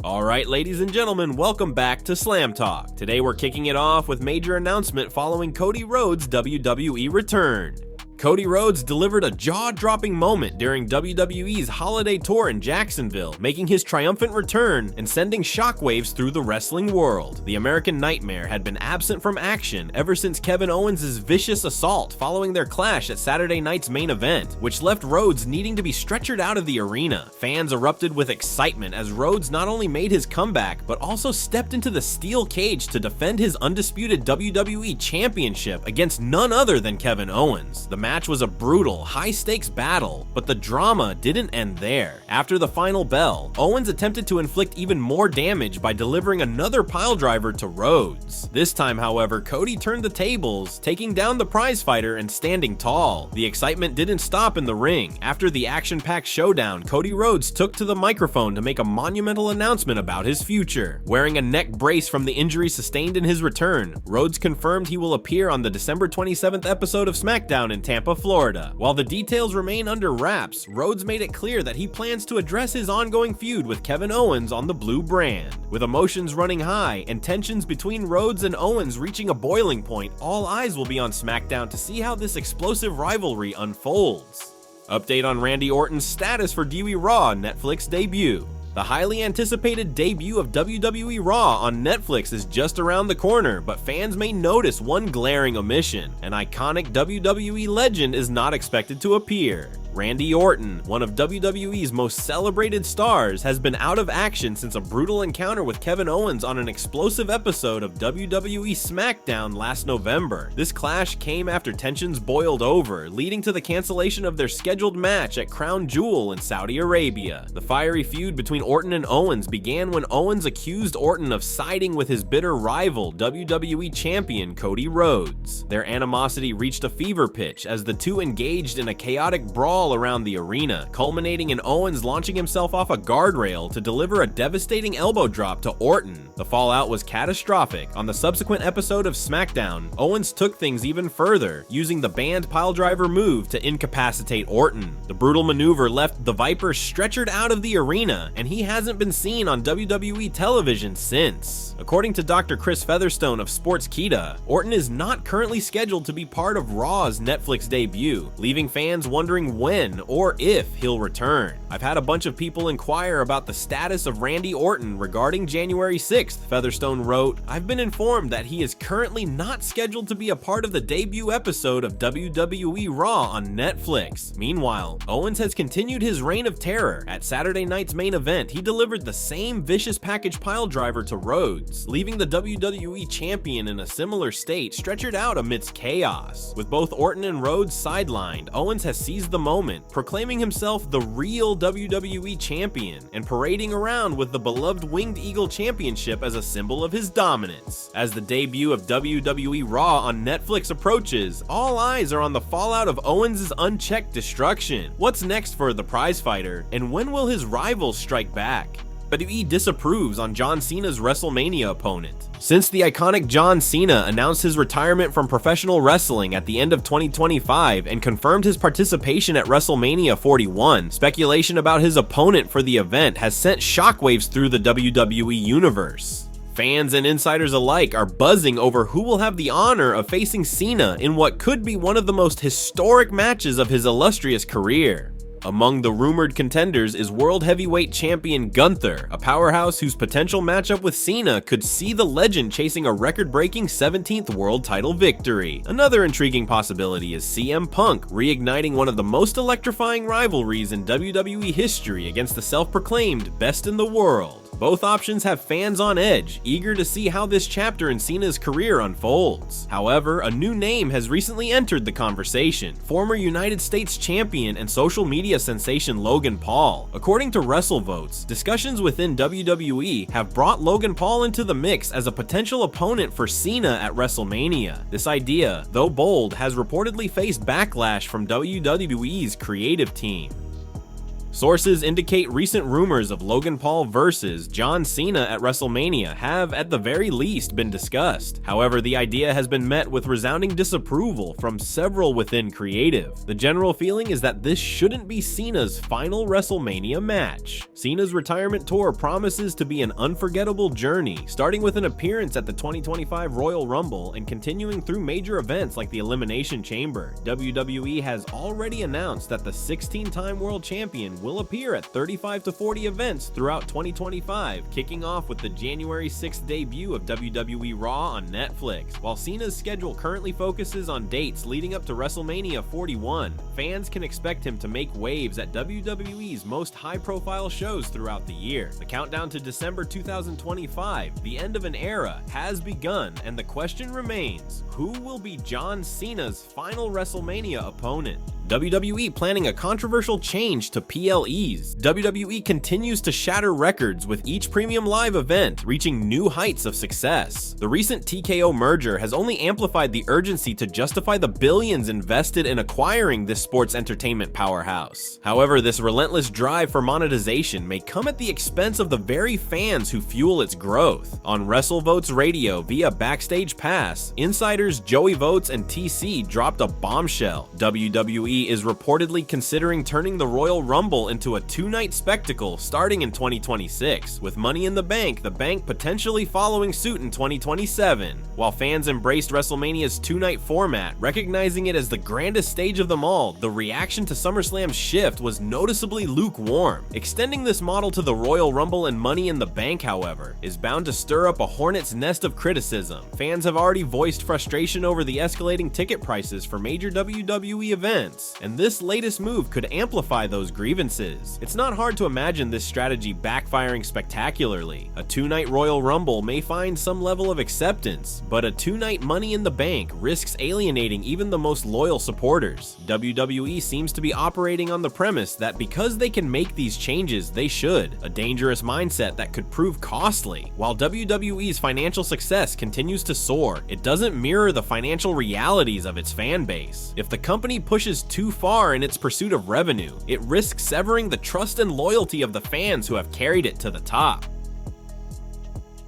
Alright, ladies and gentlemen, welcome back to Slam Talk. Today we're kicking it off with major announcement following Cody Rhodes' WWE return. Cody Rhodes delivered a jaw-dropping moment during WWE's holiday tour in Jacksonville, making his triumphant return and sending shockwaves through the wrestling world. The American Nightmare had been absent from action ever since Kevin Owens' vicious assault following their clash at Saturday night's main event, which left Rhodes needing to be stretchered out of the arena. Fans erupted with excitement as Rhodes not only made his comeback, but also stepped into the steel cage to defend his undisputed WWE Championship against none other than Kevin Owens. The match was a brutal, high-stakes battle, but the drama didn't end there. After the final bell, Owens attempted to inflict even more damage by delivering another piledriver to Rhodes. This time, however, Cody turned the tables, taking down the prizefighter and standing tall. The excitement didn't stop in the ring. After the action-packed showdown, Cody Rhodes took to the microphone to make a monumental announcement about his future. Wearing a neck brace from the injury sustained in his return, Rhodes confirmed he will appear on the December 27th episode of SmackDown in Tampa, Florida. While the details remain under wraps, Rhodes made it clear that he plans to address his ongoing feud with Kevin Owens on the blue brand. With emotions running high and tensions between Rhodes and Owens reaching a boiling point, all eyes will be on SmackDown to see how this explosive rivalry unfolds. Update on Randy Orton's status for WWE Raw Netflix debut. The highly anticipated debut of WWE Raw on Netflix is just around the corner, but fans may notice one glaring omission. An iconic WWE legend is not expected to appear. Randy Orton, one of WWE's most celebrated stars, has been out of action since a brutal encounter with Kevin Owens on an explosive episode of WWE SmackDown last November. This clash came after tensions boiled over, leading to the cancellation of their scheduled match at Crown Jewel in Saudi Arabia. The fiery feud between Orton and Owens began when Owens accused Orton of siding with his bitter rival, WWE Champion Cody Rhodes. Their animosity reached a fever pitch as the two engaged in a chaotic brawl around the arena, culminating in Owens launching himself off a guardrail to deliver a devastating elbow drop to Orton. The fallout was catastrophic. On the subsequent episode of SmackDown, Owens took things even further, using the banned piledriver move to incapacitate Orton. The brutal maneuver left the Viper stretchered out of the arena, and he hasn't been seen on WWE television since. According to Dr. Chris Featherstone of Sportskeeda, Orton is not currently scheduled to be part of Raw's Netflix debut, leaving fans wondering when or if he'll return. I've had a bunch of people inquire about the status of Randy Orton regarding January 6th, Featherstone wrote. I've been informed that he is currently not scheduled to be a part of the debut episode of WWE Raw on Netflix. Meanwhile, Owens has continued his reign of terror. At Saturday night's main event, he delivered the same vicious package piledriver to Rhodes, leaving the WWE Champion in a similar state, stretchered out amidst chaos. With both Orton and Rhodes sidelined, Owens has seized the moment, proclaiming himself the real WWE Champion and parading around with the beloved Winged Eagle Championship as a symbol of his dominance. As the debut of WWE Raw on Netflix approaches, all eyes are on the fallout of Owens' unchecked destruction. What's next for the prizefighter, and when will his rivals strike back? WWE disapproves on John Cena's WrestleMania opponent. Since the iconic John Cena announced his retirement from professional wrestling at the end of 2025 and confirmed his participation at WrestleMania 41, speculation about his opponent for the event has sent shockwaves through the WWE universe. Fans and insiders alike are buzzing over who will have the honor of facing Cena in what could be one of the most historic matches of his illustrious career. Among the rumored contenders is World Heavyweight Champion Gunther, a powerhouse whose potential matchup with Cena could see the legend chasing a record-breaking 17th world title victory. Another intriguing possibility is CM Punk reigniting one of the most electrifying rivalries in WWE history against the self-proclaimed best in the world. Both options have fans on edge, eager to see how this chapter in Cena's career unfolds. However, a new name has recently entered the conversation: former United States champion and social media sensation Logan Paul. According to WrestleVotes, discussions within WWE have brought Logan Paul into the mix as a potential opponent for Cena at WrestleMania. This idea, though bold, has reportedly faced backlash from WWE's creative team. Sources indicate recent rumors of Logan Paul versus John Cena at WrestleMania have, at the very least, been discussed. However, the idea has been met with resounding disapproval from several within creative. The general feeling is that this shouldn't be Cena's final WrestleMania match. Cena's retirement tour promises to be an unforgettable journey, starting with an appearance at the 2025 Royal Rumble and continuing through major events like the Elimination Chamber. WWE has already announced that the 16-time world champion will appear at 35 to 40 events throughout 2025, kicking off with the January 6th debut of WWE Raw on Netflix. While Cena's schedule currently focuses on dates leading up to WrestleMania 41, fans can expect him to make waves at WWE's most high-profile shows throughout the year. The countdown to December 2025, the end of an era, has begun, and the question remains, who will be John Cena's final WrestleMania opponent? WWE planning a controversial change to PLEs. WWE continues to shatter records with each premium live event, reaching new heights of success. The recent TKO merger has only amplified the urgency to justify the billions invested in acquiring this sports entertainment powerhouse. However, this relentless drive for monetization may come at the expense of the very fans who fuel its growth. On WrestleVotes Radio via Backstage Pass, insiders Joey Votes and TC dropped a bombshell. WWE is reportedly considering turning the Royal Rumble into a two-night spectacle starting in 2026, with Money in the Bank potentially following suit in 2027. While fans embraced WrestleMania's two-night format, recognizing it as the grandest stage of them all, the reaction to SummerSlam's shift was noticeably lukewarm. Extending this model to the Royal Rumble and Money in the Bank, however, is bound to stir up a hornet's nest of criticism. Fans have already voiced frustration over the escalating ticket prices for major WWE events, and this latest move could amplify those grievances. It's not hard to imagine this strategy backfiring spectacularly. A two-night Royal Rumble may find some level of acceptance, but a two-night Money in the Bank risks alienating even the most loyal supporters. WWE seems to be operating on the premise that because they can make these changes, they should, a dangerous mindset that could prove costly. While WWE's financial success continues to soar, it doesn't mirror the financial realities of its fan base. If the company pushes too far in its pursuit of revenue, it risks severing the trust and loyalty of the fans who have carried it to the top.